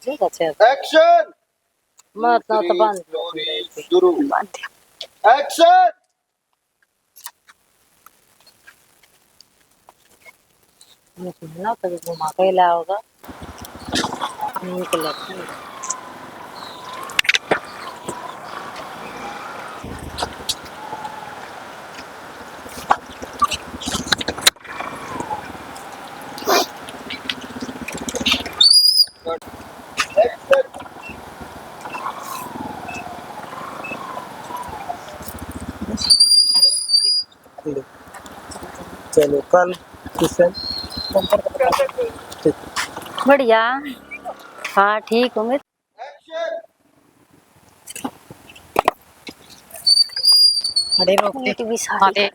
Action मत ना तो बंद शुरू एक्शन ना तो घुमा के ला होगा निकल चलो कल किशन बढ़िया। हाँ ठीक हूँ मैं। एक्शन अरे रोक दे भी साड़ी देख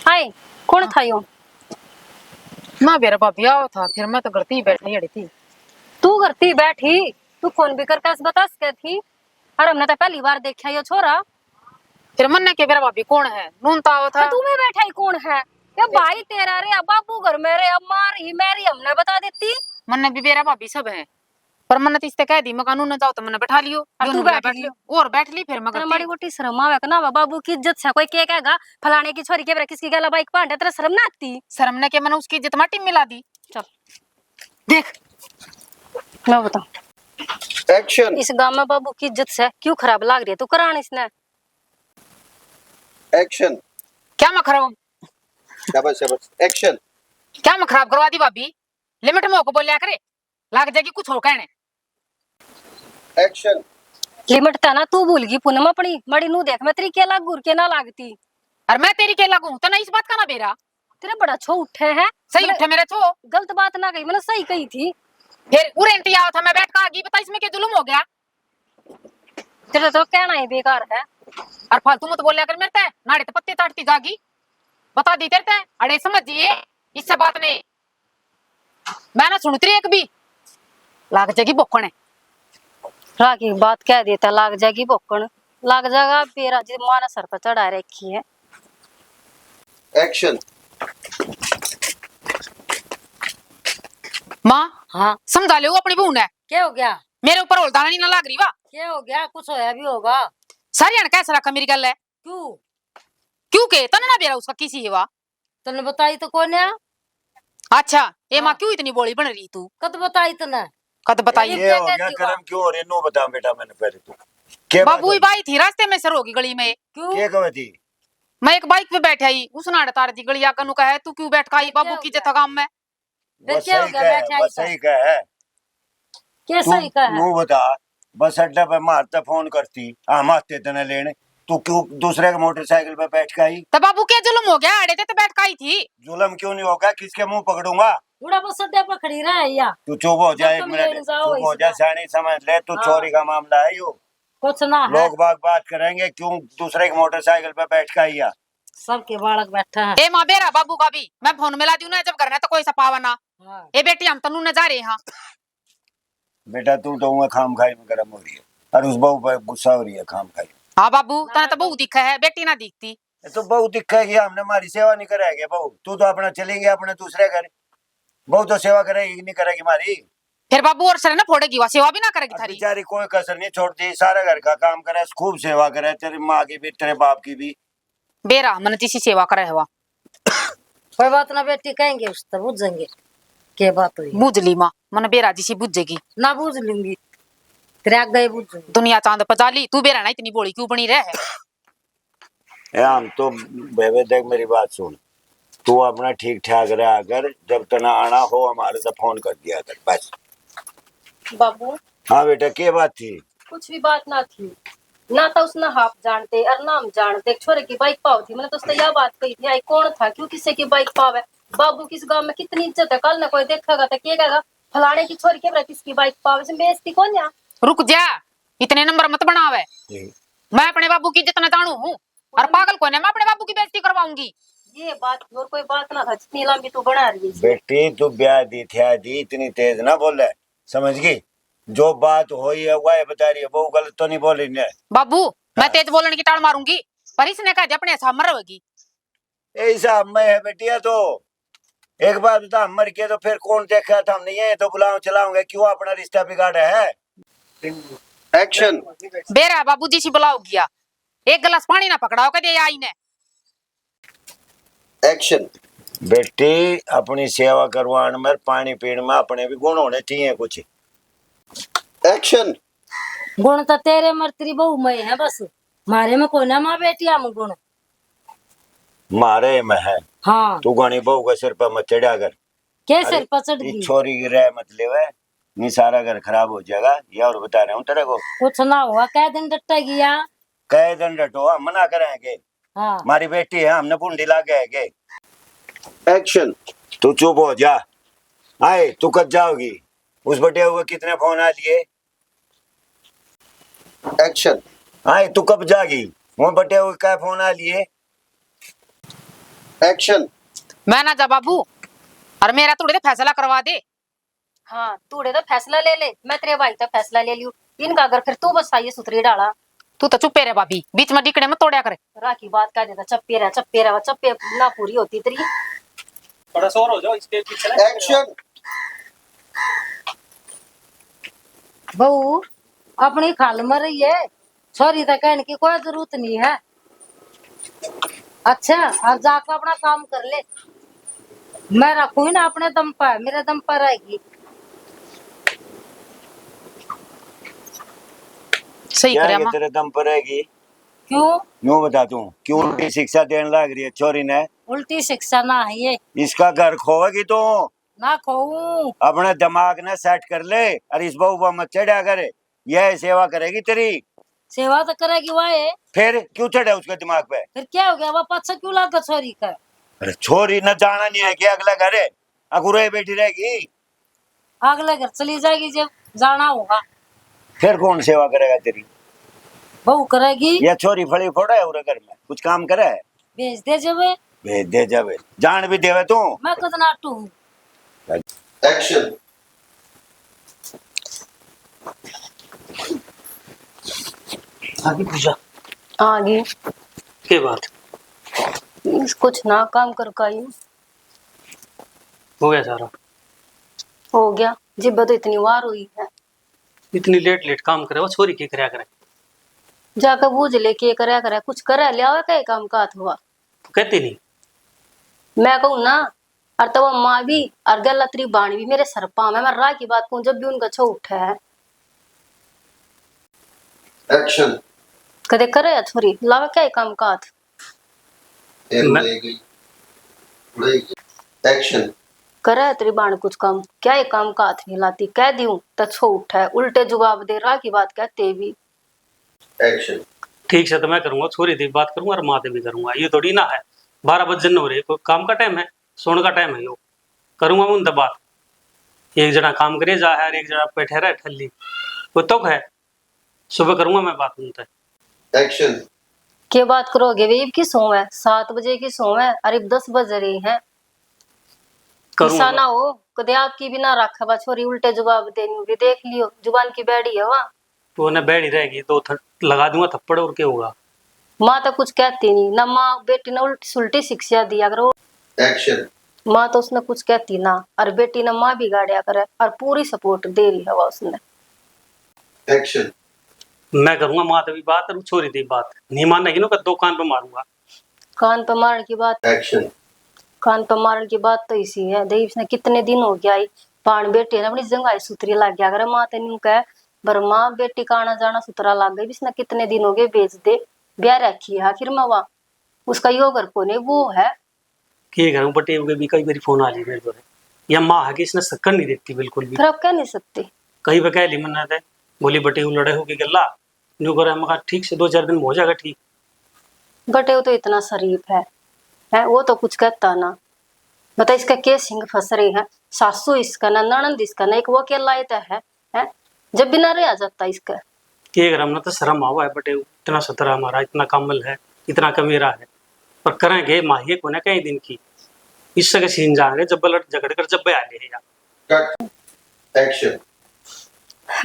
हाय कौन था यो? मैं मेरा भाभी आओ था फिर मैं तो घर ही बैठी अड़ी थी। तू करती बैठी तू फोन भी करके बता क्या थी? अरे हमने तो पहली बार देखा यो छोरा। फिर मन ने के मेरा भाभी कौन है नून तो आओ था। तू में बैठा ही कौन है? ये भाई तेरा रे बाबू घर में रे अम्मा रही मेरी हमने बता देती। मन ने भी मेरा भाभी सब है पर मन इससे कह दी मकानू न जाओ तो मैंने बैठा लियो तू बैठ लियो और बैठ ली फिर तेरा मगर माड़ी मोटी शर्म आवे ना बाबू की इज्जत से कोई के कहेगा फलाने की छोरी के किसकी गला बाइक पांडे तेरा शर्म ना आती? शर्म ने के मैंने उसकी इज्जत माटी मिला दी। चल देख मैं बता एक्शन इस गांव में बाबू की इज्जत से क्यों खराब लाग रही है? तू करान इसने एक्शन क्या मैं खराब शाबाश शाबाश एक्शन क्या मैं खराब करवा दी भाभी लिमिट में होकर बोलिया करे लाग जाएगी कुछ हो कहने। एक्शन लिमिट था ना तू भूल गई पूनम अपनी मड़ी नू देख मैं तेरी के लाग गुर के ना लागती और मैं तेरी के लागू तो ना इस बात का ना बेरा तेरा बड़ा छो उठे है सही उठे मेरे छो गलत बात ना कही मैंने सही कही थी। फिर उरेंटी आओ था मैं बैठ कर आगी बता इसमें क्या जुल्म हो गया। तेरा तो कहना ही बेकार है और फालतू मत बोलिया कर मेरे ते नाड़े तो पत्ते ताटती जागी बता दी तेरे ते अड़े समझिए इससे बात नहीं मैं ना सुनती एक भी लाग जाएगी बोकने राखी बात कह देता लाग जाएगी बोकन लाग जाएगा बेरा जी माना सर पर चढ़ा रखी है। एक्शन माँ हाँ समझा ले अपनी बहू ने क्या हो गया? मेरे ऊपर उल्टा नहीं ना लाग रही वाह क्या हो गया? कुछ होया भी होगा। सारी अण कैसा रखा मेरी गल है क्यों? क्यों के तने ना बेरा उसका किसी है वाह तने बताई तो कौन है? अच्छा ये हाँ। माँ क्यों इतनी बोली बन रही तू कद बताई तने? कद बताइए ये हो गया कर्म क्यों हो रहे नो बता बेटा मैंने पहले तू क्या बाबू ही बाई थी रास्ते में सर होगी गली में क्यों? क्या कहे थी मैं एक बाइक पे बैठा ही उस नाड़ तार दी गलिया कनु कहे तू क्यों बैठ का बाबू की जथा काम में फिर क्या हो गया? बैठा ही बस सही कह है क्या सही कहा है? नो बता बस अड्डा पे मारता फोन करती हम आते तने लेने तू क्यों दूसरे के मोटरसाइकिल पे बैठ के आई तो बाबू क्या जुल्म हो गया अड़े थे तो बैठ का ही थी जुलम क्यों नहीं होगा किसके मुंह पकड़ूंगा बूढ़ा बस अड्डे पर खड़ी रहा है या तू चुप हो जा जब एक तुम मिनट लेने जाओ चुप हो इसका। जा सैनी समझ ले तू हाँ। चोरी का मामला है यो कुछ ना है लोग बाग बात करेंगे क्यों दूसरे के मोटरसाइकिल पे बैठ के आई सबके बालक बैठा है। ए माँ बेरा बाबू का भी मैं फोन मिला दी ना जब करना तो कोई सा पावा ना हाँ। ए बेटी हम तनु न जा रहे हैं बेटा तू तो हुआ खाम खाई में गर्म हो रही है और उस बहू पर गुस्सा हो रही है खाम खाई हाँ बाबू तना तो बहु दिखा है बेटी ना दिखती ये तो बहू दिखेगी हमने हमारी सेवा नहीं करेगी बहू तू तो अपना चली गया अपने दूसरे घर बहू तो सेवा करेगी नहीं करेगी हमारी फिर बाबू और सर ना फोड़ेगी वह सेवा भी ना करेगी थारी बेचारी कोई कसर नहीं छोड़ती सारा घर का काम करे खूब सेवा करे तेरी माँ की भी तेरे बाप की भी बेरा मन जिसी सेवा करे हुआ कोई बात ना बेटी कहेंगे उस तब बुझ जाएंगे क्या बात हुई बुझ ली माँ मन बेरा जिसी बुझेगी ना बुझ लूंगी तेरे आग गए बुझ जाऊंगी। दुनिया चांद पचा ली तू बेरा ना इतनी बोली क्यों बनी रहे हम तो बेबे देख मेरी बात सुन तू अपना ठीक ठाक रहा अगर जब तना आना हो हमारे से फोन कर दिया कर बस बाबू हाँ बेटा क्या बात थी कुछ भी बात ना थी ना तो उसने हाफ जानते और ना हम जानते एक छोरे की बाइक पाव थी मैंने तो उससे यह बात कही थी आई कौन था क्यों किसी की बाइक पावे बाबू किस गांव में कितनी इज्जत है कल ना कोई देखेगा तो क्या कहेगा फलाने की छोरी के किसकी बाइक पावे से बेइज्जती कौन या रुक जा इतने नंबर मत बनावे मैं अपने बाबू की जितना जानू हूँ और पागल को मैं अपने बाबू की बेइज्जती करवाऊंगी ये बात और कोई बात ना था जितनी लंबी तू बना रही है बेटी तू ब्याह दी थी दी इतनी तेज ना बोले समझ गई जो बात हुई है वह बता रही है वो गलत तो नहीं बोली ने बाबू मैं तेज बोलने की टाड़ मारूंगी पर इसने कहा अपने ऐसा मर होगी। ऐसा मैं है बेटिया तो एक बार बता, हम मर गए तो फिर कौन देखा था? हम नहीं है तो बुलाओ चलाओगे, क्यों अपना रिश्ता बिगाड़ा है? एक्शन। बेरा बाबूजी से बुलाओ गया, एक गिलास पानी ना पकड़ाओ कदे आई ने। एक्शन। बेटी अपनी सेवा करवाने में, पानी पीने में अपने भी गुण होने चाहिए कुछ। एक्शन। गुण तो तेरे मर्तरी बहू में है, बस मारे में कोई ना माँ बेटी हम गुण। मारे में है हाँ तू गानी बहू के सिर पर मत चढ़ा कर। के अरे, सिर पर चढ़ इस गई? छोरी की रह मत ले, नहीं सारा घर खराब हो जाएगा। ये और बता रहा हूँ तेरे को, कुछ ना हुआ, कै दिन डट्टा गया। कई दिन डटो, हम मना करेंगे। हाँ हमारी बेटी है, हमने बूंदी ला के। एक्शन। तू चुप हो जा। आए तू कब जाओगी? उस बटे हुए कितने फोन आ लिए? एक्शन। आए तू कब जागी? वो बटे हुए क्या फोन आ लिए? एक्शन। मैं ना जा बाबू, और मेरा थोड़े तो फैसला करवा दे। हाँ तूड़े तो फैसला ले ले, मैं तेरे भाई का फैसला ले लियो। इनका अगर फिर तू बस आइए सुतरी डाला। तू तो चुपे रहे भाभी, बीच में डिकड़े में तोड़या करे। राखी बात कह देता, चप्पे रहा चप्पे ना पूरी होती तेरी। थोड़ा शोर हो जाओ इसके पीछे। एक्शन। बहू अपनी खाल मर रही है, छोरी तो कहने की कोई जरूरत नहीं है। अच्छा अब जाकर अपना काम कर ले, मैं रखूंगी ना अपने दम पर, मेरे दम पर रहेगी। सही क्या करे ये अम्मा। तेरे दम पर रहेगी? क्यों यूं बता तू, क्यों उल्टी शिक्षा देने लग रही है छोरी ने? उल्टी शिक्षा ना है ये, इसका घर खोएगी तो ना खोऊं। अपने दिमाग ने सेट कर ले, और इस बहू पर मत चढ़ा करे। यह सेवा करेगी तेरी, सेवा तो करेगी वह, फिर क्यों चढ़े उसके दिमाग पे? फिर क्या हो गया? वह पच्छा क्यों लाता छोरी का? अरे छोरी न जाना नहीं है कि अगला घर है अगुरे बैठी रहेगी? अगले घर चली जाएगी जब जाना होगा। फिर कौन सेवा करेगा तेरी? बहू करेगी। यह छोरी फली फोड़ा है उरे घर में, कुछ काम करे है? भेज दे जब, भेज दे जब, जान भी देवे तू। मैं खुद नाटू हूँ। एक्शन। आगे पूछा आगे के बात कुछ ना काम कर का ही हो गया सारा। हो गया, जिब्बा तो इतनी वार हुई है। इतनी लेट लेट काम करे वो छोरी के करया करे। जाकर बूझ ले के करे कुछ करे ले आवे कई काम का हुआ। तो कहती नहीं। मैं कहूँ ना, और तब माँ भी और गल तेरी बाणी भी मेरे सर पा में, मैं राह की बात कहूँ जब भी उनका छो उठा है। एक्शन। कदे करे या छोरी लावे क्या काम का हाथ। एक्शन। करे तेरी बाण कुछ काम, क्या ये काम का हाथ नहीं लाती, कह दियूं तो छो उठा है, उल्टे जवाब दे राह की बात कहते भी। एक्शन। ठीक से तो मैं करूंगा, छोरी से बात करूंगा और माँ से भी करूंगा। ये थोड़ी ना है 12 बजे हो रही, कोई काम का टाइम है, सोने का टाइम है। यो करूंगा मैं उनसे बात। एक जना काम करे जा है, एक जना बैठे रहे ठल्ली, वो तो है। सुबह करूंगा मैं बात उनसे। एक्शन। क्या बात करोगे वे? की सो है 7 बजे की सो है, अरे 10 बज रही है। ऐसा ना हो कदे आपकी भी ना रखा बा छोरी उल्टे जवाब देनी भी, देख लियो जुबान की बैठी है वहाँ। तो उन्हें बैठी रहेगी तो लगा दूंगा थप्पड़, और क्या होगा? माँ तो कुछ कहती नहीं ना, माँ बेटी ने उल्टी सुलटी शिक्षा दी अगर वो। एक्शन। माँ तो उसने कुछ कहती ना, और बेटी ने माँ बिगाड़िया करे और पूरी सपोर्ट दे रही है वह उसने। एक्शन। मैं करूंगा माँ से भी बात और छोरी से बात। नहीं मानेगी ना तो 2 कान पे मारूंगा। कान पे मारने की बात, एक्शन। कान पे मारने की बात तो इसी है। देव ने कितने दिन हो गया पान बेटी ने अपनी जंगाई सुतरी लग गया अगर माँ तेन कह बर माँ बेटी का आना जाना सुतरा लग गई, इसने कितने दिन हो गए बेच दे ब्याह रखी है आखिर में वहाँ उसका योगर को नहीं वो है। कि करूं बटे हुए भी कई बार फोन आ ली मेरे को, या माँ है कि इसने शक्कर नहीं देती बिल्कुल भी। फिर आप कह नहीं सकते। कहीं पे कह ली मन्ना थे, बोली बटे हुए लड़े होगी गल्ला न्यू करे। मैं कहा ठीक से 2-4 दिन में हो जाएगा ठीक। बटे वो तो इतना शरीफ है वो तो कुछ कहता ना। बता इसका के सिंह फंस रहे हैं, सासू इसका ना ननंद इसका ना, एक वो अकेला है जब बिना रह जाता इसका। कि अगर हमने तो शर्म आवा है बटे इतना सतरा हमारा इतना कमल है इतना कमेरा है, पर करेंगे माहिए को ना कई दिन की इससे के सीन जाएंगे जब लड़ झगड़ कर जब आ ले या कट। एक्शन।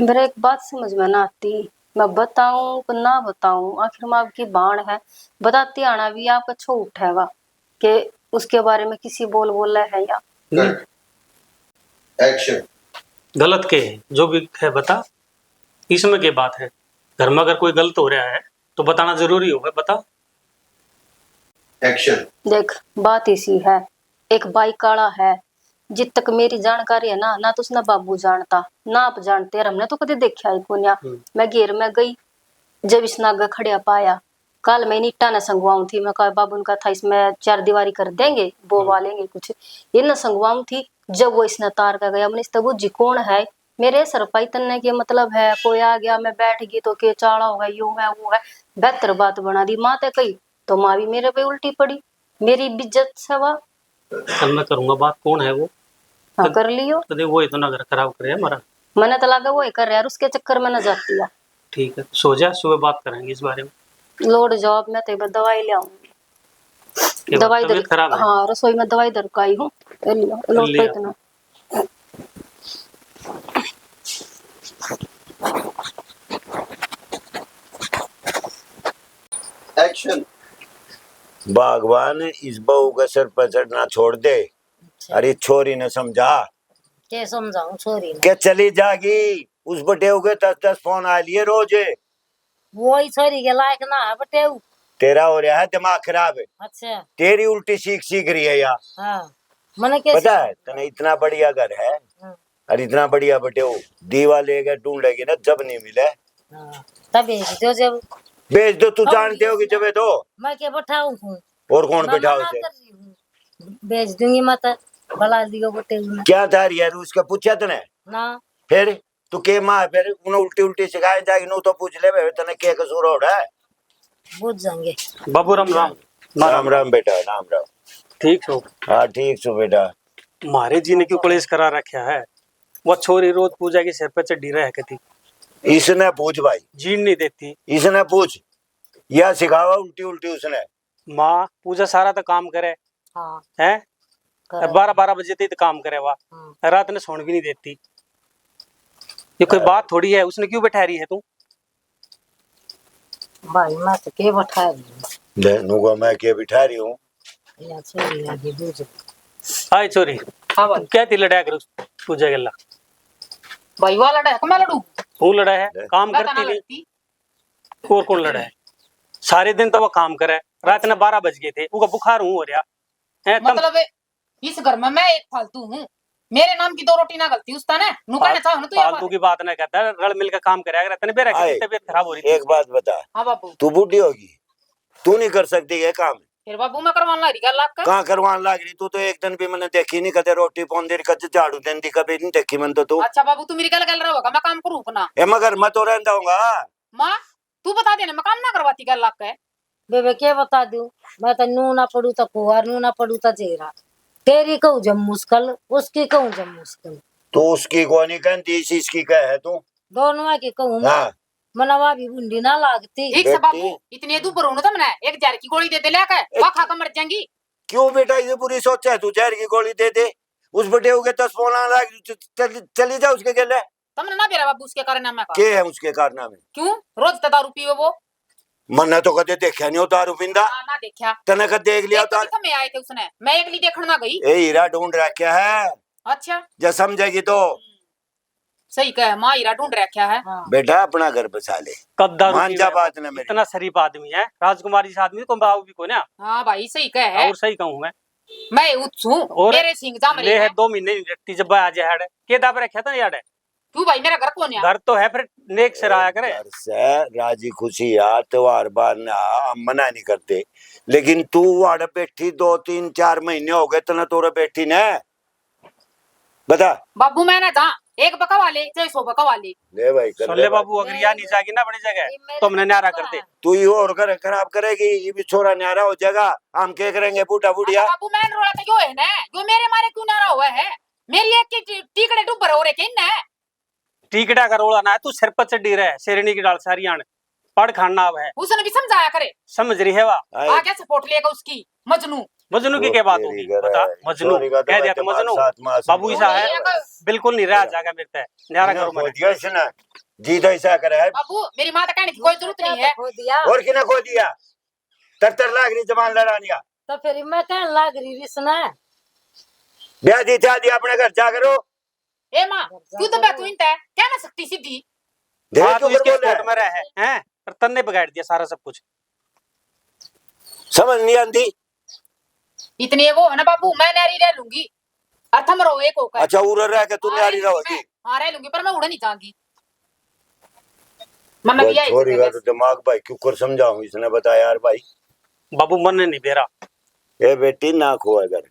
मेरा एक बात समझ में ना आती, मैं बताऊं कि ना बताऊं, आखिर में आपकी बाण है, बताते आना भी आपका छो उठेगा कि उसके बारे में किसी बोल रहा है या Cut. Action. गलत के है जो भी है बता, इसमें क्या बात है? घर में अगर कोई गलत हो रहा है तो बताना जरूरी होगा, बता। Action. देख बात इसी है, एक बाइक काला है, जित तक मेरी जानकारी है ना, ना तो उसने बाबू जानता ना आप जानते, और हमने तो कभी देखा ही कोन्या। मैं घेर में गई, जब इसने आगे खड़िया पाया, कल मैं ईटा न संगवाऊं थी, मैं कहा बाबू ने कहा था इसमें 4 दीवारी कर देंगे, वो वालेंगे कुछ, ये न संगवाऊं थी। जब वो इसने तार का गया, मैंने इस तबू जी कौन है, मेरे सर पाई तन्ने के मतलब है, कोई आ गया मैं बैठ गई तो के चाड़ा होगा, यू है वो है, बेहतर बात बना दी माँ ते कही, तो माँ भी मेरे पे उल्टी पड़ी, मेरी इज्जत सवा। कल मैं करूंगा बात, कौन है वो? हाँ कर लियो। तो वो इतना घर खराब करे हमारा। मैंने तो लगा वो ही कर रहा है, उसके चक्कर में न जाती है। ठीक है, सो जा, सुबह बात करेंगे इस बारे में। लोड जॉब में तो दवाई ले आऊंगी, क्या बात, दवाई तबीयत खराब है? हाँ रसोई में दवाई दर आई हूँ, लोड ले पे आ। इतना। Action. भगवान इस बहू का सर पर चढ़ना छोड़ दे। अरे छोरी ने समझा के समझाऊं छोरी ने, क्या चली जागी, उस बटे हो गए 10-10 फोन आ लिए रोज। वही छोरी के लायक ना है बटेऊ। तेरा हो रहा है दिमाग खराब है, अच्छा तेरी उल्टी सीख रही है यार। हाँ, मैंने कैसे पता है तने इतना बढ़िया घर है, और इतना बढ़िया बटे हो, दीवा लेके ढूंढेगी ना, जब नहीं मिले हाँ, तब भेज दो, जब भेज दो। तू हाँ, जानते हो कि जब तो मैं क्या बैठाऊं हूँ, और कौन मैं बैठा मना उसे? कर रही हूँ, भेज दूंगी मत, भला दियो बटेऊ ने क्या था यार उसका पूछा तने? ना। फिर तू के माँ फिर उन्हें उल्टी उल्टी सिखाए जाएगी, नो तो पूछ ले बे तने क्या कसूर हो रहा है। बुझ जाएंगे। बाबू राम राम। राम राम बेटा, राम राम। ठीक हो? हाँ ठीक सो बेटा। मारे जी ने क्यों कलेश करा रखा है? वो छोरी रोज पूजा के सिर पे चढ़ी रह कहती, इसने पूछ भाई, जीन नहीं देती। इसने पूछ, या सिखावा उल्टी उल्टी उसने। माँ पूजा सारा तो काम करे हाँ है, करे। 12-12 बजे तक काम करे, वाह रात ने सोने भी नहीं देती। ये कोई बात थोड़ी है, उसने क्यों बैठा रही है तू? भाई मैं तो के बैठा रही हूँ, ले नुगा मैं के बिठा रही हूँ। या छोरी आगे बुझ। हाय छोरी, हाँ भाई, क्या थी लड़ा कर पूजा गला? भाई वाला लड़ा है मैं लड़ू, तू लड़ा है, काम मैं करती तना नहीं। लड़ती। और कौन लड़ा है? सारे दिन तो वो काम करे, रात ने 12 बज गए थे, उसका बुखार हूँ हो रहा है तम। मतलब इस घर में मैं एक फालतू हूँ, मेरे नाम की 2 रोटी ना गलती उसता ने नु कहना चाहो ना तू ये फालतू की बात ना करता, रल मिल के काम करे। अगर तने बेरा की तबीयत खराब हो रही थी। एक बात बता, हाँ बाबू, तू बूढ़ी होगी, तू नहीं कर सकती ये काम? फिर बाबू मैं करवाने लगी गल आपका। कहाँ करवान लग रही? तू तो एक दिन भी मैंने देखी नहीं, कदे रोटी पौन देर कदे झाड़ू देन दी कभी नहीं देखी मन तो तू। अच्छा बाबू तू मेरी गल गल रहोगा, मैं काम करूँ ना? ए मगर मैं तो रहता हूँगा। माँ तू बता देना, मैं काम ना करवाती गल आपका। बेबे के बता दूं, मैं तो नू ना पड़ू तो कुआर, नू ना पड़ू तो जेरा, तेरी कहूँ जब मुश्किल, उसकी कहूँ जब मुश्किल, तो उसकी को नहीं कहती, इसकी कह है तू? दोनों की कहूँ मैं, हाँ मनवा भी बुंडी ना लागती। ठीक से बाबू, बेटी। इतने दूर पर तो मैंने 1 जार की गोली दे दे लेकर वहाँ खा कर मर जाएंगी। क्यों बेटा ये बुरी सोच है? तू जहर की गोली दे दे, उस बटे हो गए 10 फोन आ लग, चली जा उसके गले। तुमने ना बेरा बाबू उसके कारण मैं के है उसके कारनामे? क्यों रोज तो दारू पीवे वो? मन्ने तो कदे देखा नहीं हो दारू पींदा, ना देखा, तने कद देख लिया एक तो तार? दिखा में आए थे उसने, मैं एक नहीं देखने ना गई। ए हीरा ढूंढ रखा है, अच्छा जब समझेगी तो। सही कहे, माँ हीरा ढूंढ रखा है। हाँ। बेटा अपना घर बसा ले, कब दारू मान जा पीवे? बात ना मेरी। इतना शरीफ आदमी है, राजकुमारी से आदमी को बाबू भी को ना। हाँ भाई सही कहे, और सही कहूँ मैं उच्च हूँ, और मेरे सिंह जा ले मरे है हैं। 2 महीने नहीं रखती, जब आ जाए हड़ के दाब रखा था यार। तू भाई मेरा घर कौन है? घर तो है, फिर नेक से आया करे। घर से राजी खुशी आ त्योहार बार ना हम मना नहीं करते, लेकिन तू वाड़ बैठी 2-3-4 महीने हो गए तना तोरे बैठी ने, बता। बाबू मैं ना जा, एक बका वाले चाहे 100 बका वाले। ले भाई कर सुन ले ले भाई। बाबू, अगर यहाँ नहीं जाएगी ना बड़ी जगह तो हमने न्यारा कर दे। तू ही और कर खराब करेगी, ये भी छोरा न्यारा हो जाएगा, हम क्या करेंगे बूढ़ा बुढ़िया? अच्छा बाबू मैं रोड़ा तो क्यों है ना, जो मेरे मारे क्यों नारा हुआ है? मेरी एक की टीकड़े डूब हो रहे किन है? टीकड़ा का रोला ना है, तू सिर पर चढ़ी रहे, शेरनी की डाल सारी आन पढ़ खाना अब है, उसने भी समझाया करे, समझ रही है वा? आगे सपोर्ट लेगा उसकी। मजनू मजनू की क्या बात होगी बता? मजनू कह दिया तो मजनू बाबू ऐसा है, बिल्कुल नहीं रहा जाएगा मेरे से न्यारा करो इसने जी तो ऐसा करे है बाबू मेरी माँ तो कहने की कोई जरूरत नहीं है। खो दिया और किने खो दिया तर लाग रही जबान लड़ानिया तो फिर मैं कहने लाग रही रिसना ब्याह दी था दी अपने घर जा करो ए माँ तू तो बात हुई है क्या ना सकती सीधी। देख हाँ, क्यों तो इसके बोल रहा स्पोर्ट में रहे हैं पर तन्ने बिगाड़ दिया सारा सब कुछ। समझ नहीं आती। इतने वो है ना बाबू मैं नारी रह लूंगी और थम रहो एक होकर। अच्छा उड़ रहा के तू न्यारी रहोगी। हाँ रह लूंगी पर मैं उड़ नहीं जाऊंगी। मम्मा भी आई छोरी का तो दिमाग भाई क्यों कर समझाऊं इसने बताया यार भाई। बाबू मन नहीं बेरा ए बेटी ना खोए कर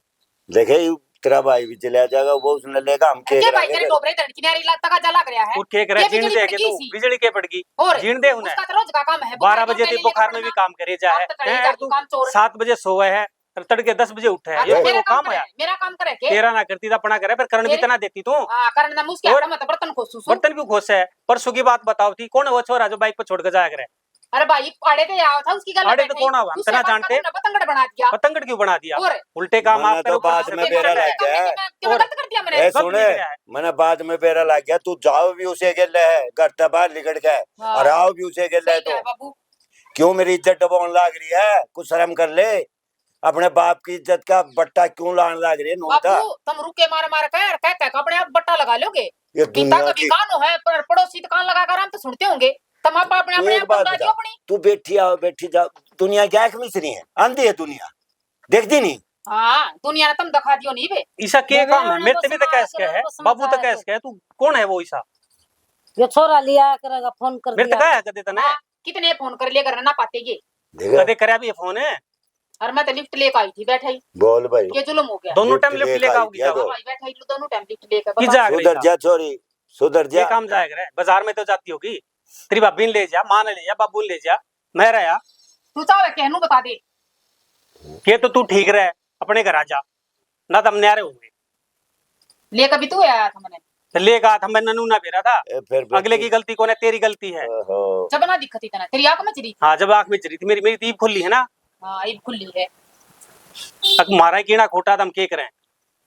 देखे तेरा भाई भी चला जाएगा वो उसने लेगा हम के क्या भाई तेरे टोपरे तड़की नारी लगता का जला गया है और केक रह जीण दे के तू बिजली के पड़गी और जीण दे उन्हें उसका तो रोज का काम है 12 बजे ते बुखार में भी काम करे जा है तू 7 बजे सोए है और तड़के 10 बजे उठे है ये कोई काम है मेरा काम करे के तेरा ना करती था अपना करे पर करण भी तना देती तू। हां करण ना मुझके हाथ में तो बर्तन को सुसु बर्तन क्यों खोसे है परसों की बात बताओ थी कौन है वो छोरा जो बाइक पर छोड़ के जाया करे। अरे भाई आड़े पे आया था उसकी गल आड़े तो कौन आवा तना जानते पतंगड़ बना दिया पतंगड़ क्यों बना दिया और उल्टे काम आप तो बाद में बेरा लग गया क्यों गलत कर दिया मैंने। ए सुने मैंने बाद में बेरा लग गया तू जाओ भी उसे गेल है घर से बाहर निकल गए और आओ भी उसे गेल है तो बाबू क्यों मेरी इज्जत डबाने लग रही है कुछ शर्म कर ले अपने बाप की इज्जत का बट्टा क्यों लाने लग रही है नोटा। बाबू तुम रुके मार मार कर कह अपने आप बट्टा लगा लोगे ये पिता दुनिया का की भी कान है पर पड़ोसी तो कान लगा कर हम तो सुनते होंगे तुम आप अपने अपने एक आप बात बता दियो बता अपनी। तू बैठी आओ बैठी जाओ दुनिया क्या एक मिसरी है आंधी है दुनिया देखती नहीं। हाँ दुनिया ने तुम दिखा दियो नहीं बे ईसा के काम है मेरे भी तो कैस के है बाबू तो कैस के है तू कौन है वो ईसा ये छोरा लिया करेगा फोन कर मेरे तो दिया क्या है कदे तने कितने फोन कर लिया करना ना पाते ये देखा कदे करया भी ये फोन है और मैं तो लिफ्ट लेकर आई थी बैठा ही बोल भाई ये जुल्म हो गया दोनों टाइम लिफ्ट लिफ्ट लेके लेके आई आओगी क्या क्या दो? भाई बैठा ही दोनों टाइम लिफ्ट लेकर की बता। जा सुधर जा छोरी सुधर ये जा काम जाएगा रे बाजार में तो जाती होगी तेरी भाभी ने ले जा मां ने ले जा बाबू ने ले जा मैं रहा तू चाहे कहनू बता दे के तो तू ठीक रहे अपने घर आ जा ना तो हम न्यारे होंगे लेकर भी तू आया था मैंने तो लेगा था मैं ननू ना बेरा था ए, फिर अगले की गलती कौन है तेरी गलती है। ओहो, जब ना दिक्कत इतना तेरी आंख में चली हाँ जब आंख में चली थी मेरी तीब खुली है ना हाँ ये खुली है तक मारा कीड़ा खोटा तो हम के करें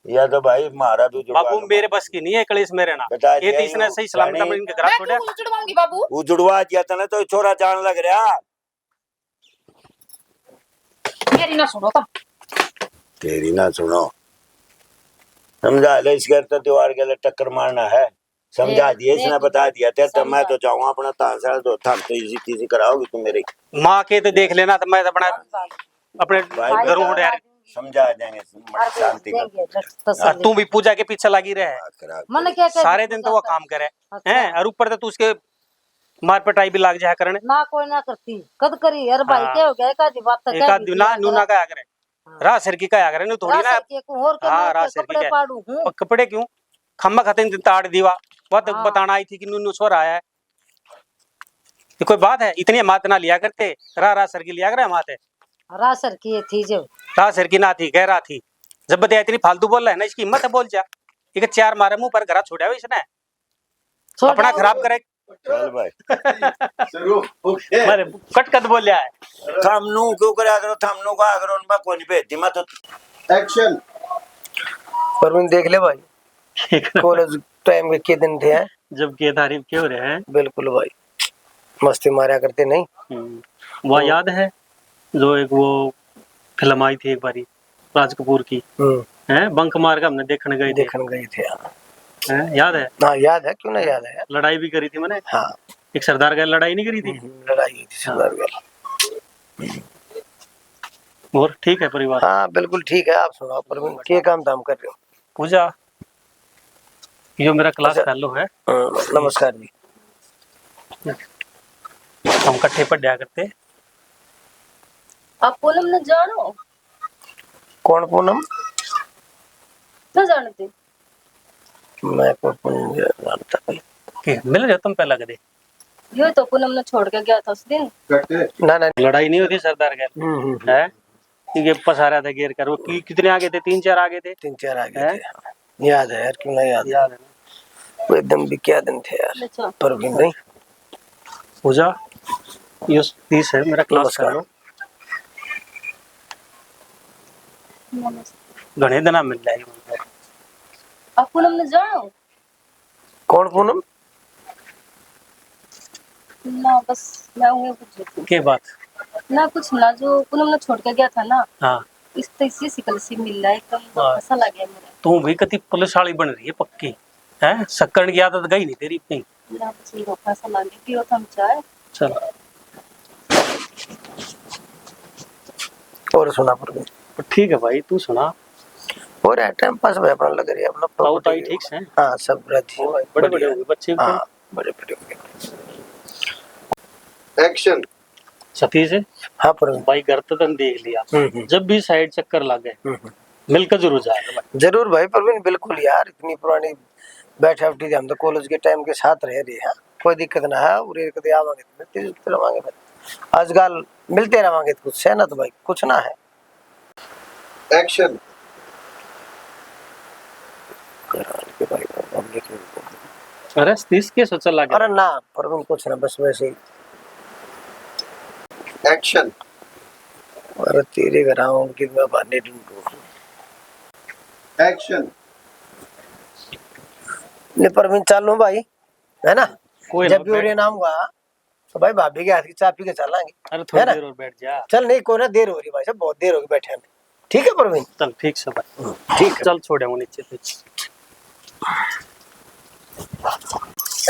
या तो भाई मारा भी बाबू मेरे बस की नहीं है कलेश मेरे ना बता ये दिया तीसरा यूं, सही सलामत यानी- हम इनके घर मैं छोड़ा क्यों चढ़वाऊंगी बाबू वो जुड़वा दिया था ना तो छोरा जान लग रहा मेरी ना सुनो तुम तेरी ना सुनो समझा ले इस घर तो दीवार के लिए टक्कर मारना है समझा दिया इसने बता दिया था तो मैं तो जाऊँ अपना तांसा तो थम तो इसी किसी कराओगी तुम मेरी माँ के तो देख लेना तो मैं तो अपना अपने भाई घरों उड़ यार समझा देंगे शांति का तू भी पूजा के पीछे लगी रहे खराब मन क्या कर सारे दिन तो वो काम करे हैं और ऊपर तो तू उसके मार पिटाई भी लाग जाया करने ना कोई ना करती कद करी यार भाई हाँ। क्या हो गया एक आधी बात एक आध दिन ना नूना का करे रा सिर की का करे नु थोड़ी ना और के हाँ, मैं रात से कपड़े ठीक है। पाड़ू हूं और कपड़े क्यों खम्मा खाते दिन ताड़ दीवा वो तो हाँ। बताना आई थी कि नूनू सो रहा है ये कोई बात है इतनी मात ना लिया करते रा सर की लिया करे माते रासर की थी जो रा सर की ना थी कह रहा थी जब बताया इतनी फालतू बोल रहा है ना इसकी हिम्मत है बोल जा एक चार मारे मुंह पर घर छोड़ा हुआ इसने छोड़ अपना जाओ। खराब करे चल भाई शुरू ओके मारे कट कट बोल रहा है थमनू क्यों करा करो थमनू का करो उनका कोई नहीं भेजती मैं तो एक्शन परवीन देख ले भाई कॉलेज टाइम के कितने दिन थे हैं जब के तारीफ क्यों हो रहे हैं बिल्कुल भाई मस्ती मारा करते नहीं वो याद है जो एक वो फिल्म आई थी एक बारी राज कपूर की है बंक मार का हमने देखने गए थे देखने गए थे हैं याद है हाँ याद है क्यों ना याद है लड़ाई भी करी थी मैंने हाँ एक सरदार का लड़ाई नहीं करी थी लड़ाई हुई थी सरदार गल और ठीक है परिवार हाँ बिल्कुल ठीक है आप सुनाओ परवीन क्या काम धाम कर रहे हो पूजा यो मेरा क्लास अच्छा। फेलो है नमस्कार जी हम इकट्ठे पढ़ा करते आप पूनम न जानो कौन पूनम न जानते मैं कौन पूनम जानता भाई कि मिल जाओ तुम पहला कदे यो तो पूनम ने छोड़ के गया था उस दिन कटते ना ना लड़ाई नहीं होती सरदार का है ये पसा रहा था घेर कर वो कितने आगे थे 3-4 आगे थे 3-4 आ गए थे याद है यार क्यों ना याद याद है ना वो एकदम भी क्या दिन थे यार अच्छा परवीन नहीं पूजा यो 30 है मेरा क्लास नमस्कार। फेलो घने दिन मिल जाएगी आप पूनम न जानो कौन पूनम ना बस मैं उन्हें पूछ रही थी के बात? ना, कुछ ना, जो पूनम ने छोड़ के गया था ना, हाँ इस तैसी शिकल से मिल रहा है, एकदम हाँ। ऐसा लगे मेरा। तू भी कति पुलिसवाली बन रही है पक्की है, शक्कर की आदत गई नहीं तेरी कहीं। ना बस ये रोका ऐसा लगे कि वो थम जाए। चल और सुना परवीन? ठीक है भाई, तू सुना। हो रहा है टाइम पास भाई, अपना लग रही है अपना ताऊ ताई property। ठीक से? हाँ सब राजी है भाई, बड़े बड़े बढ़िया। हो गए बच्चे भी हाँ तो। बड़े बड़े हो गए। एक्शन। सतीश है हाँ परवीन। भाई, घर तो तन देख लिया, जब भी साइड चक्कर लगे मिलकर जरूर जाएगा भाई। जरूर भाई परवीन, बिल्कुल यार, इतनी पुरानी बैठा उठी थी, हम तो कॉलेज के टाइम के साथ रह रहे हैं, कोई दिक्कत ना है। और ये कभी आवांगे तो मिलते जुलते रवांगे भाई, आजकल मिलते रवांगे तो कुछ है ना, तो भाई कुछ ना है। एक्शन। अरे सतीश के सोचा लगे? अरे ना परवीन कुछ ना, बस वैसे ही। एक्शन। अरे तेरे घर आऊं कि मैं भाने ढूंढूं। एक्शन। नहीं परवीन चालू भाई, है ना? कोई जब ना, भी और नाम हुआ तो भाई भाभी के हाथ की चाय पी के चलांगे। अरे थोड़ी है ना? देर और बैठ जा। चल नहीं कोई ना, देर हो रही भाई साहब, बहुत देर हो गई बैठे हमें। ठीक है परवीन? चल ठीक से भाई, ठीक है। चल छोड़े वो नीचे पे।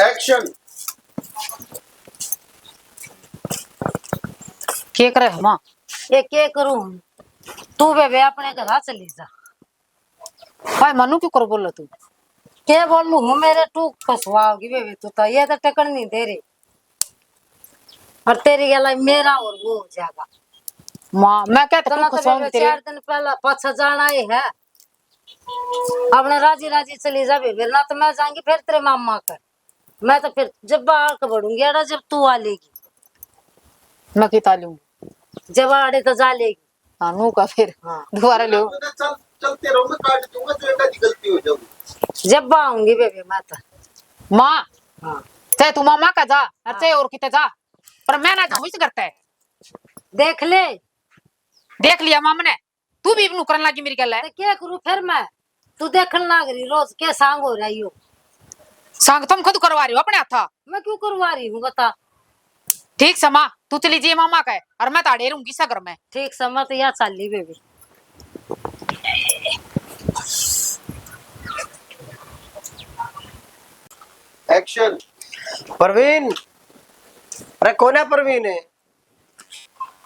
एक्शन। के करे माँ? ये क्या करूं? तू बेबे अपने घर चली जा। भाई मनु क्यों कर बोल तू? क्या बोलूं हूँ, मेरे टू फसवाओगी बेबे तू तो, ये तो टकन नहीं दे रही, और तेरी गला मेरा और वो हो जाएगा। माँ मैं कहता तो तू ना तो खसवाऊंगी बेबे तेरे। 4 दिन पहले पाछा जाना ही है, अपने राजी राजी चली जा बेबे, ना तो मैं जाऊंगी फिर तेरे मामा कर। मैं तो फिर जब आके बढ़ूंगी अड़ा, जब तू आ लेगी, मैं किता लूंगी जब आड़े तो जा लेगी। हाँ नू का फिर हाँ दोबारा लो। चल चलते रहो, मैं काट दूंगा जो एक आधी गलती हो जाएगी। जब आऊंगी बेबे मैं तो। माँ हाँ चाहे तू मामा का जा और चाहे और किते जा, पर मैं ना जाऊँ इस करता है। देख ले, देख लिया मामा ने, तू भी इब्नू करने लगी मेरी गल है। तो क्या करूं फिर मैं? तू देखने लग रही रोज क्या सांग हो रही हो। संग तुम खुद करवा रही हो अपने हाथा। मैं क्यों करवा रही हूँ बता? ठीक से माँ, तू चली जाइए मामा का है और मैं ताड़े रहूंगी सगर में। ठीक समय तो यहाँ चल ली बेबी। एक्शन। परवीन, अरे कौन है परवीन? है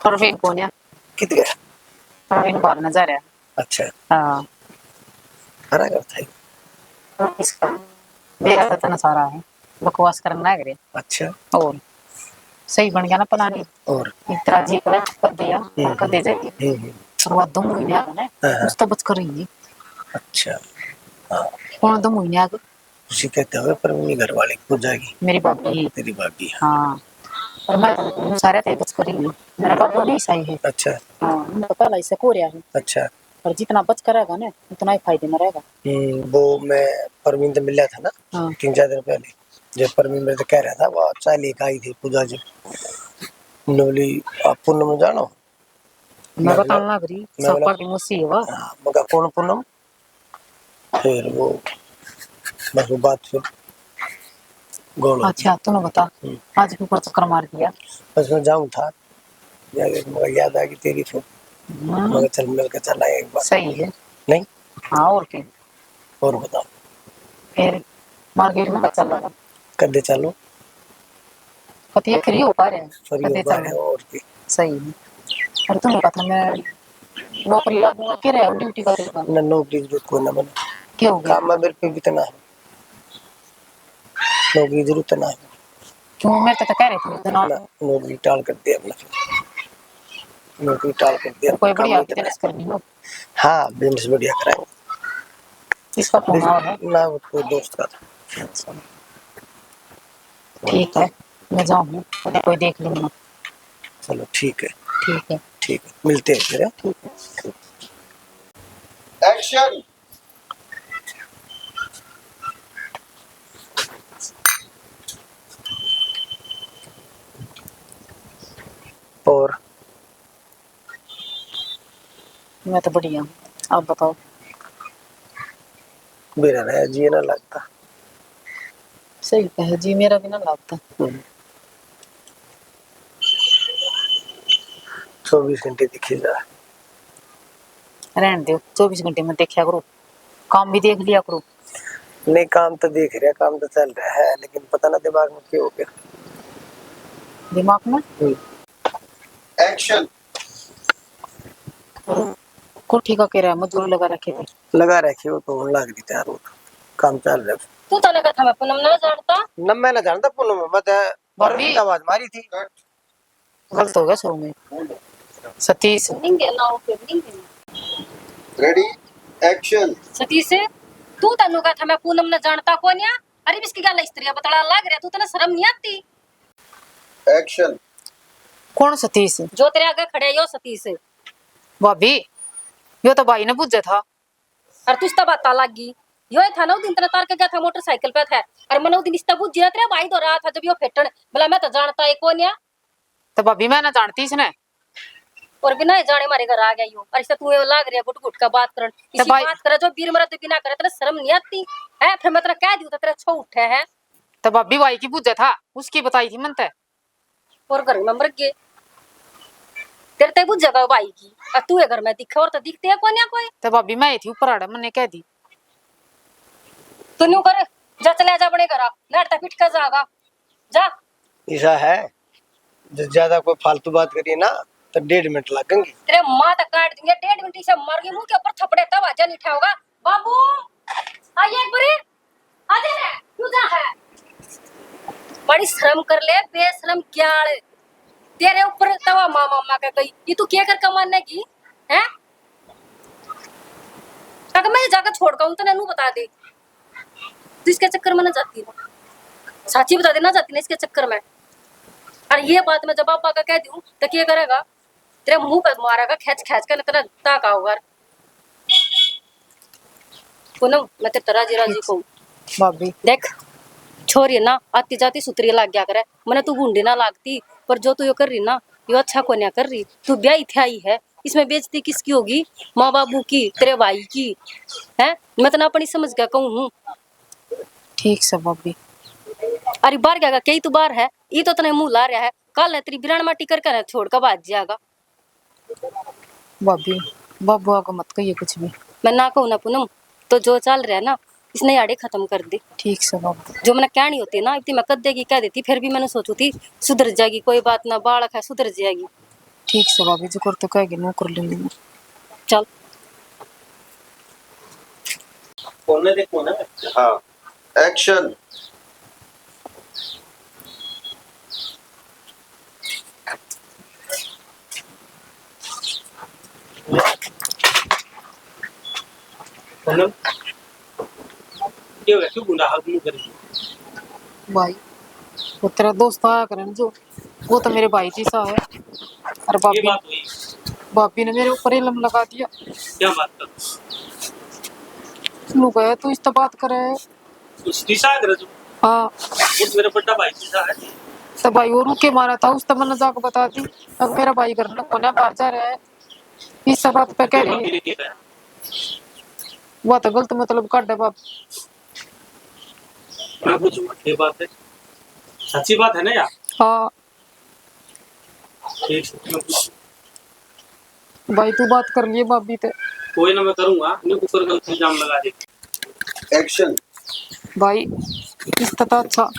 परवीन कौन है? कित गया? परवीन बाहर नजर है। अच्छा हाँ हरा करता है। इसका मेरा तो सारा है, बकवास करना है। अच्छा और सही बन गया ना पलानी, और इतना जी कर दिया कर दे जाएगी। हम्म। शुरुआत 2 महीने आ गए कुछ तो बच कर रही है। अच्छा हाँ, कौन 2 महीने आ गए? उसी कहते हुए परवीन घर वाले को जाएगी मेरी भाभी। तेरी भाभी। हाँ और मैं सारे थे बच कर रही हूँ, मेरा बाबू नहीं सही है। अच्छा हाँ मैं पहला इसे को रहा है, अच्छा। पर जितना बच कर रहेगा ना उतना ही फायदे में रहेगा। वो मैं परवीन से मिला था ना हाँ 3-4 दिन पहले, जब परवीन मेरे से कह रहा था वो चाय लेकर आई थी पूजा जी, नवली आप पूनम जानो? मैं बताऊँ लग रही मैं सब की मुसी हुआ। हाँ मगर कौन पूनम? फिर वो बस वो बात फिर गोल हो अच्छा तूने बता, आज के ऊपर चक्कर मार दिया। बस मैं जाऊँ था, मगर याद आ गई तेरी फिर, मगर चल मिल के चला एक बार। सही है। नहीं हाँ और क्या, और बताओ फिर मार्केट में चल रहा कदे चलो पति फ्री हो पा रहे हैं, फ्री कदे हो चल बाहर रहे हैं। और भी। सही है। और तुमने कहा था मैं नौकरी लगूंगा के रहे ड्यूटी करेगा न नौकरी जरूरत को न बना, क्या हो गया? काम में मेरे पे भी तना है, नौकरी जरूरत ना है। क्यों मेरे तो कह रहे थे इतना ना नौकरी टाल कर दिया अपना, नौकरी टाल कर दिया। कोई काम बढ़िया में इतना बिजनेस करनी हो। हाँ बिजनेस बढ़िया कराएंगे। इसका फोन आ रहा है। ना वो कोई दोस्त का था। ठीक है मैं जाऊँ, कोई देख लूंगा। चलो ठीक है ठीक है ठीक है, मिलते हैं फिर। ठीक है। एक्शन। और मैं तो बढ़िया हूँ, आप बताओ। मेरा नया जी ना लगता। सही है जी, मेरा भी ना लगता। 24 घंटे दिखी जा। रहने दो, 24 घंटे में देखा करो, काम भी देख लिया करो। नहीं काम तो देख रहा, काम तो चल रहा है, लेकिन पता ना दिमाग में क्या हो गया। दिमाग में एक्शन। कोठी का कह रहा है, मजदूर लगा रखे थे। लगा रखी हो तो लग रही तैयार हो, काम चल रहा है। तू तो लगा था मैं पूनम ना जानता। न मैं ना जानता पूनम में, मैं भाभी। आवाज मारी थी। गलत हो गया शुरू में। सतीश निंगे ना ओके निंगे। Ready action. सती से तू तनु का था मैं पूनम ना जानता कौन या। अरे इसकी गल स्त्री बतला लग रहा तू तना शर्म नहीं आती। एक्शन। कौन सतीश? जो तेरे आगे खड़े यो सती से। भाभी यो तो भाई ने पूछा था। और तू इसका बात लगी यो था ना दिन तेरा तार के गया था मोटरसाइकिल पे था। और मैंने दिन इसका पूछ जिया तेरा भाई दो रहा था जब यो फेटन बोला मैं तो जानता है कौन या। तो भाभी मैं ना जानती इसने। और बिना जाने मारे घर आ गया यो। और इससे तू लाग रही है गुट गुट का बात करन इसी भाई- बात करे जो वीर मरद बिना करे तेरा शर्म नहीं आती है। फिर मैं तेरा कह दूं तो तेरा छो उठे है। तो भाभी भाई की पूछा था, उसकी बताई थी मनते। और घर में मर गए तेरे ते बुझ जगह भाई की। और तू है घर में दिखे और तो दिखते है कौन या कोई। तो भाभी मैं थी ऊपर आड़े, मैंने कह दी। तू न्यू कर जा चले जा अपने घर लड़ता पिट का जागा जा। ऐसा है जब ज्यादा कोई फालतू बात करिए ना तो 1.5 मिनट लगेंगे। तेरे माँ तक काट देंगे 1.5 मिनट से मर गई मुंह के ऊपर थपड़े तब आजा नहीं उठाओगा। बाबू आइए एक बारी आ जा रे तू जा है। बड़ी शर्म कर ले बेशरम क्या तेरे ऊपर तवा माँ मामा का गई ये तू क्या कर कमाने की है। अगर मैं जाकर छोड़ का हूं तो ननू बता दे तू इसके चक्कर में ना जाती ना। साची बता देना जाती ना इसके चक्कर में। और ये बात मैं जब पापा का कह दूं तो क्या करेगा तेरे मुंह पर मारेगा खींच खींच कर तेरा ताका होगा। पूनम मैं तेरे राजी राजी को भाभी देख छोरी ना आती जाती सुतरी लाग गया करे मैंने तू बूंदी ना लागती। पर जो तू यो कर रही ना यो अच्छा को नहीं कर रही। तू ब्याही थी आई है इसमें बेइज्जती किसकी होगी माँ बाबू की तेरे भाई की है। मैं तो ना अपनी समझ गया कहूँ हूँ। ठीक से भाभी। अरे बाहर क्या कई तो बाहर है ये तो तने मुंह ला रहा है कल है तेरी बिरान माटी कर छोड़ कर भाज जाएगा। भाभी बाबू आगे मत कहिए कुछ भी। मैं ना कहूँ ना पूनम तो जो चल रहा है ना इसने आड़े खत्म कर दे। ठीक से भाभी। जो मैंने कहनी होती ना इतनी मैं कद देगी कह देती फिर भी मैंने सोचू थी सुधर जाएगी कोई बात ना बालक है सुधर जाएगी। ठीक से भाभी जो कर तो कहेगी नो कर लेंगे मैं। चल कौन देखो ना। हाँ एक्शन। पूनम क्यों क्यों गुंडा हाथ मुंह करी। भाई वो तेरा दोस्त आया करन जो वो तो मेरे भाई जैसा है। और ये भाभी बात हुई भाभी ने मेरे ऊपर इल्म लगा दिया। क्या बात कर नु गया तू इस तो बात करे। कुछ दिशा कर जो हाँ वो मेरा बड़ा भाई जैसा है। तो भाई वो रुके मारा था उस तो मैंने जाकर बता दी। अब मेरा भाई घर में कोने बाहर जा रहा है इस सब बात पे कह रही है। भाभी ने क्या वो तो गलत मतलब काट है बाप। मैं पूछूं ये बात है सच्ची बात है ना यार। हाँ ठीक है मैं पूछूं। भाई तू बात कर लिए भाभी ते। कोई ना मैं करूंगा नहीं ऊपर गलत इल्जाम लगा दे। एक्शन। भाई इस तथा अच्छा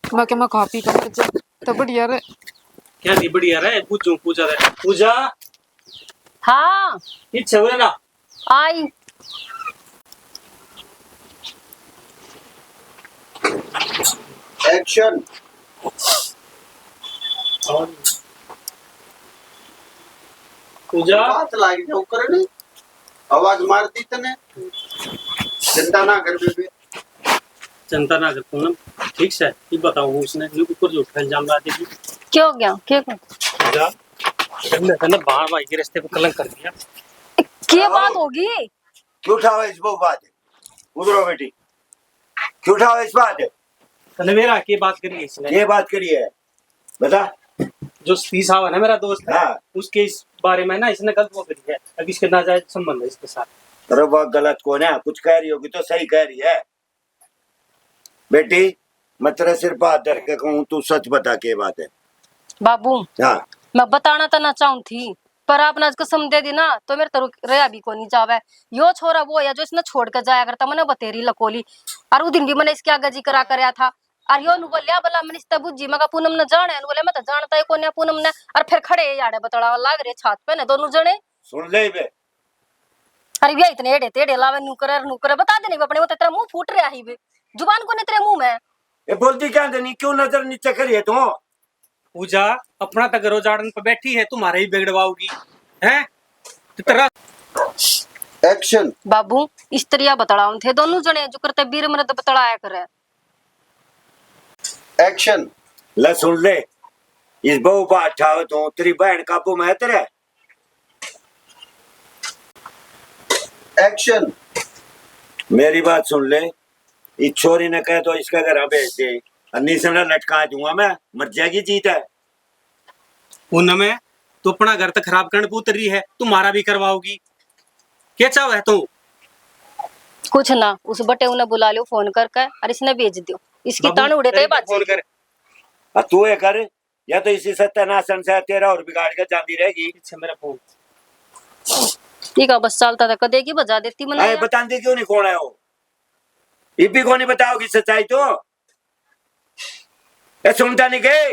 मैं खा पी कर मर जा तो बढ़िया रे। क्या नहीं बढ़िया रे पूछूं पूछा रे पूजा हाँ ये छवरे ना आई एक्शन। पूजा बात लाग जाओ करने आवाज मारती तने चिंता ना कर बेबे। चिंता ना कर पूनम ठीक से ये बताऊं उसने ये ऊपर जो उठा इल्जाम लगा देगी। क्या हो गया क्या पूजा मैंने बाहर भाई के रास्ते पे कलंक कर दिया। क्या बात होगी। क्यों उठाओ इस बात है उधरो बेटी क्यों उठाओ इस बात है। तने मेरा की बात करी इसने ये बात करी है बता। जो सतीश साहब है ना मेरा दोस्त है हाँ। उसके इस बारे में ना इसने गलत वो करी है। अब इसके नाजायज संबंध है इसके साथ। अरे वह गलत कौन है कुछ कह रही होगी तो सही कह रही है बेटी। मैं तेरे सिर पर हाथ धर के कहूँ तू सच बता के बात है। बाबू हाँ मैं बताना तो ना चाहूँ थी पर आपने आज कसम दे दी ना तो मेरे तरु रहा भी को नहीं जावे। यो छोरा वो है जो इसने छोड़ कर जाया करता, मैंने बतेरी लकोली। और उस दिन भी मैंने इसके आगे जिक्र कराया था। और यो नु बोलिया भला मैंने इसते बुझी मगा पूनम ने जाने बोले मैं तो जानता ही कोन्या पूनम ने। और फिर खड़े याड़े बतड़ा लाग रे छात पे ने दोनों जने। सुन ले बे, अरे भैया इतने एड़े तेड़े लावे नुकर बता दे नहीं अपने वो तेरा मुंह फूट रहा ही बे, जुबान को नहीं तेरे मुंह में। ये बोलती क्या देनी, क्यों नजर नीचे करिए तू? पूजा अपना तगरो जाड़न पे बैठी है, तुम्हारे ही बिगड़वाओगी हैं तेरा। एक्शन। बाबू स्त्रिया बतड़ाऊं थे दोनों जने जो करते वीर मर्द बतड़ाया करे। एक्शन। ले सुन ले, इस बहू बात उठाओ तो तेरी बहन काबू में है तेरे। एक्शन। मेरी बात सुन ले, इस छोरी ने कहे तो इसका घर भेज दे, अन्नी से ना लटका दूंगा मैं, मर जाएगी जीत है। उनमें तो अपना घर तक खराब करने उतर रही है, तुम्हारा भी करवाओगी। क्या चाह है तू? कुछ ना, उस बटे उन्हें बुला लो फोन करके और इसने भेज दियो। इसकी बाबू, तान उड़े तो तेरी बात फोन कर। तू ये कर, या तो इसी सत्यानाशन से तेरा और बिगाड़ के जाती रहेगी। पीछे मेरा फोन। ठीक है बस चलता था कदे की बजा देती अरे मैंने। बताते क्यों नहीं कौन है वो? ये भी कौन नहीं बताओगी सच्चाई तो? ये सुनता नहीं गए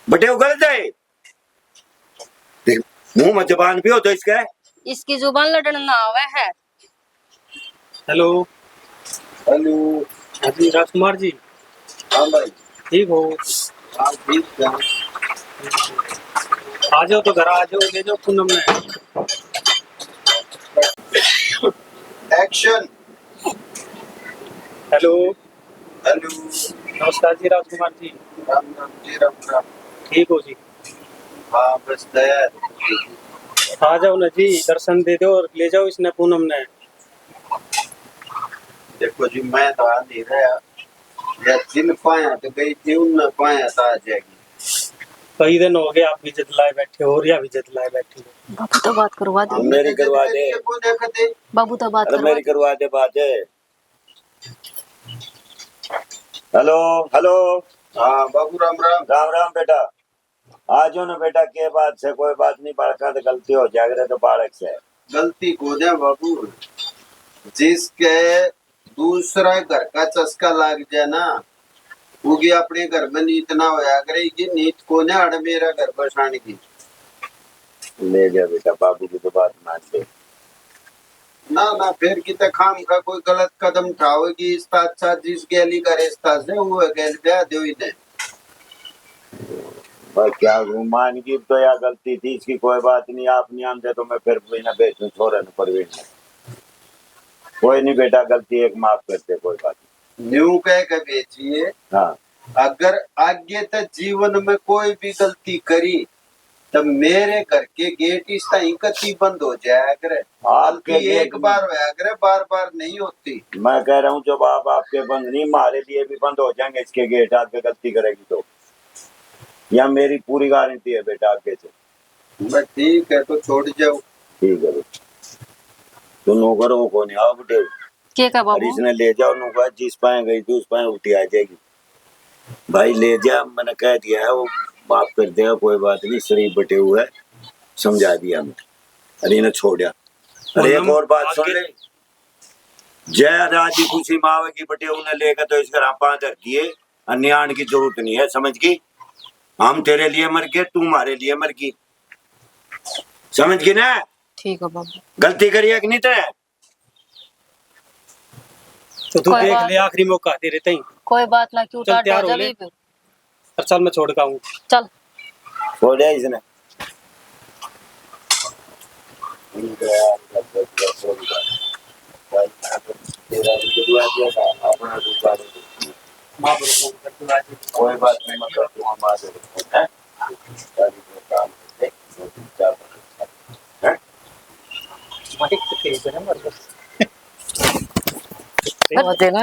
बटे उगल जाए, मुंह में जबान भी हो तो इसका। इसकी जुबान लड़न ना आवे है। Hello hello. हाँ जी राजकुमार जी, हाँ भाई। ठीक हो? हाँ ठीक है। आ जाओ तो घर आ जाओ, ले जाओ पूनम में। एक्शन। Hello hello. नमस्कार जी राजकुमार जी, राम राम जी, राम राम। ठीक हो जी? हाँ बस तैयार। आ जाओ ना जी, दर्शन दे दो और ले जाओ इसने पूनम ने। देखो जी मैं तो आ नहीं रहा, या दिन पाया तो गई थी, उन पाया तो आ जाएगी। कई दिन हो गए आप भी जतलाए बैठे हो और या भी जतलाए बैठी हो। बाबू तो बात करवा दे, मेरी करवा दे, को देखते। बाबू तो बात अरे करवा मेरी दे। करवा दे बात है। Hello hello. हाँ बाबू राम राम। राम राम बेटा, आ जाओ ना बेटा, के बात से कोई बात नहीं, बालका तो गलती हो जाएगा तो बालक से। गलती को दे बाबू, जिसके दूसरा घर का चस्का लग जाए ना, उगी अपने घर में नीत ना होया करेगी। नीत को ने अड़ मेरा घर बसाने की। ले गया बेटा, बाबू की तो बात मान ले। ना ना फिर की तो खाम का कोई गलत कदम उठाओगी, इसका अच्छा जिस गैली का रिश्ता से वो गैल ब्याह दो इन्हें। पर क्या मान की तो या गलती थी इसकी, कोई बात नहीं, आप नहीं आते तो मैं फिर बिना बेच दूं छोरे न परवीन में। कोई नहीं बेटा, गलती एक माफ करते, कोई बात न्यू कह के बेचिए। नहीं। हाँ अगर आगे तक जीवन में कोई भी गलती करी तो मेरे घर के गेट इस तरह कति बंद हो जाया करे। आपके गलती गेट एक बार होया करे, बार बार नहीं होती। मैं कह रहा हूँ जब आप आपके बंद नहीं, हमारे लिए भी बंद हो जाएंगे इसके गेट, आगे गलती करेगी तो। या मेरी पूरी गारंटी है बेटा आगे से। बस ठीक है तो छोड़ जाओ। ठीक है बेटा, तो नौकरों को नहीं आओ बेटे, के का और बाबू इसने ले जाओ नौकर, जिस पाए गई थी उस पाए उल्टी आ जाएगी। भाई ले जा, मैंने कह दिया है, वो माफ कर देगा, कोई बात नहीं, शरीफ बटे हुए है, समझा दिया मैं, अरे ने छोड़ा। अरे एक और बात सुन ले, जय राजी खुशी मावे की बटे उन्हें लेकर तो इसका रापा धर दिए, अन्य आने की जरूरत नहीं है, समझ गई? हम तेरे लिए मर गए, तू हमारे लिए मर गई, समझ गई ना? ठीक है बाबू। गलती करी है कि नहीं तेरे? तो तू कोई देख बात- ले, आखिरी मौका दे रहे थे। कोई बात ना, क्यों चल, टाट तैयार हो हो ले। जबी चल मैं छोड़ का हूँ। चल। छोड़ा इसने। कोई बात नहीं, मतलब तू हमारे हैं? काम करते, हैं? देना